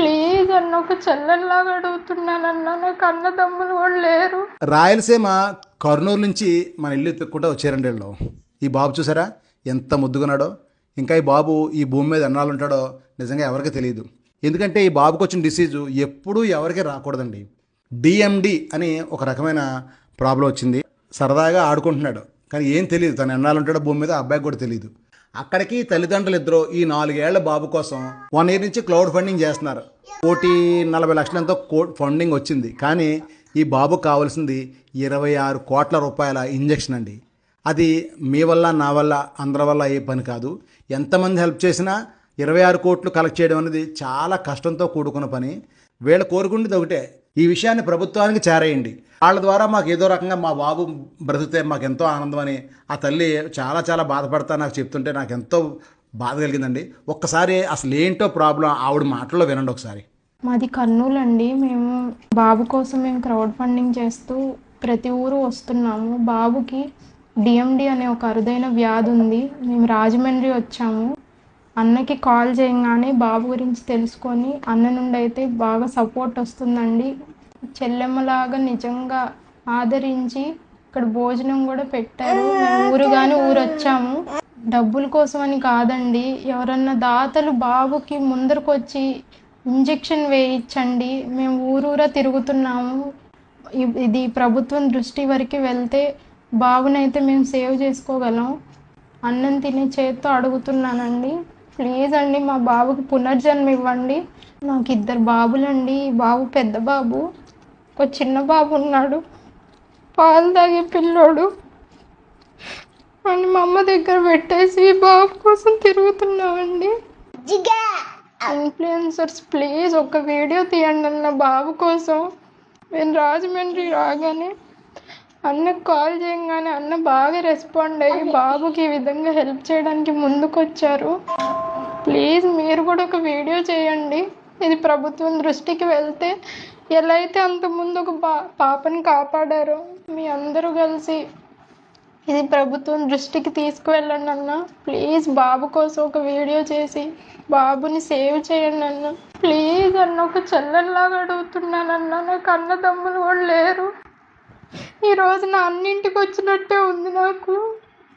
Please అన్న, ఒక చెల్లెల్లాగా అడుగుతున్నానన్నా, నాకు అన్నదమ్ములు కూడా లేరు. రాయలసీమ కర్నూలు నుంచి మన ఇల్లు ఎత్తుక్కుంటూ వచ్చారండి వీళ్ళు. ఈ బాబు చూసారా ఎంత ముద్దుగున్నాడో. ఇంకా ఈ బాబు ఈ భూమి మీద ఎన్నాళ్ళు ఉంటాడో నిజంగా ఎవరికి తెలియదు. ఎందుకంటే ఈ బాబుకి వచ్చిన డిసీజు ఎప్పుడూ ఎవరికి రాకూడదండి. డిఎండి అని ఒక రకమైన ప్రాబ్లం వచ్చింది. సరదాగా ఆడుకుంటున్నాడు, కానీ ఏం తెలియదు తను ఎన్నాళ్ళు ఉంటాడో భూమి మీద. అబ్బాయికి కూడా తెలియదు. అక్కడికి తల్లిదండ్రులు ఇద్దరు ఈ 4 ఏళ్ల బాబు కోసం 1 ఇయర్ నుంచి క్లౌడ్ ఫండింగ్ చేస్తున్నారు. 1,40,00,000 ఫండింగ్ వచ్చింది. కానీ ఈ బాబుకు కావాల్సింది 26 కోట్ల రూపాయల ఇంజెక్షన్ అండి. అది మీ వల్ల నా వల్ల అందరి వల్ల అయ్యే పని కాదు. ఎంతమంది హెల్ప్ చేసినా 26 కోట్లు కలెక్ట్ చేయడం అనేది చాలా కష్టంతో కూడుకున్న పని. వీళ్ళు కోరుకునేది ఒకటే, ఈ విషయాన్ని ప్రభుత్వానికి చేరేయండి, వాళ్ళ ద్వారా మాకు ఏదో రకంగా మా బాబు బ్రతికితే మాకు ఎంతో ఆనందం అని ఆ తల్లి చాలా చాలా బాధపడతా నాకు చెప్తుంటే నాకు ఎంతో బాధ కలిగిందండి. ఒక్కసారి అసలు ఏంటో ప్రాబ్లం ఆవిడ మాటల్లో వినండి ఒకసారి. మాది కర్నూలు అండి. మేము బాబు కోసం మేము క్రౌడ్ ఫండింగ్ చేస్తూ ప్రతి ఊరు వస్తున్నాము. బాబుకి డిఎండి అనే ఒక అరుదైన వ్యాధి ఉంది. మేము రాజమండ్రి వచ్చాము. అన్నకి కాల్ చేయగానే బాబు గురించి తెలుసుకొని అన్న నుండి అయితే బాగా సపోర్ట్ వస్తుందండి. చెల్లెమ్మలాగా నిజంగా ఆదరించి ఇక్కడ భోజనం కూడా పెట్టారు. మేము ఊరు వచ్చాము. డబ్బుల కోసం అని కాదండి, ఎవరన్నా దాతలు బాబుకి ముందరకు వచ్చి ఇంజెక్షన్ వేయించండి. మేము ఊరూరా తిరుగుతున్నాము. ఇది ప్రభుత్వం దృష్టి వరకు వెళ్తే బాబునైతే మేము సేవ్ చేసుకోగలం. అన్నం తినే చేత్తో అడుగుతున్నానండి, ప్లీజ్ అండి మా బాబుకి పునర్జన్మ ఇవ్వండి. నాకు 2 బాబులండి. ఈ బాబు పెద్ద బాబు, ఒక చిన్న బాబు ఉన్నాడు, పాలు తాగే పిల్లోడు అని మా అమ్మ దగ్గర పెట్టేసి బాబు కోసం తిరుగుతున్నామండి. ఇన్ఫ్లుయెన్సర్స్ ప్లీజ్ ఒక వీడియో తీయండి అన్న బాబు కోసం. నేను రాజమండ్రి రాగానే అన్నకు కాల్ చేయగానే అన్న బాగా రెస్పాండ్ అయ్యి బాబుకి ఈ విధంగా హెల్ప్ చేయడానికి ముందుకొచ్చారు. ప్లీజ్ మీరు కూడా ఒక వీడియో చేయండి. ఇది ప్రభుత్వం దృష్టికి వెళ్తే ఎలా అయితే అంతకుముందు ఒక పాపని కాపాడారో మీ అందరూ కలిసి ఇది ప్రభుత్వం దృష్టికి తీసుకువెళ్ళండి అన్న. ప్లీజ్ బాబు కోసం ఒక వీడియో చేసి బాబుని సేవ్ చేయండి అన్న. ప్లీజ్ అన్న, ఒక చెల్లెల్లాగా అడుగుతున్నానన్నా, నాకు అన్నదమ్ములు కూడా లేరు. ఈరోజు నా అన్నింటికి వచ్చినట్టే ఉంది నాకు.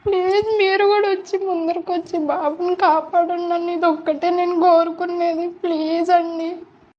ప్లీజ్ మీరు కూడా వచ్చి ముందరకు వచ్చి బాబుని కాపాడండి అన్న. ఇది ఒక్కటే నేను కోరుకునేది. ప్లీజ్ అండి.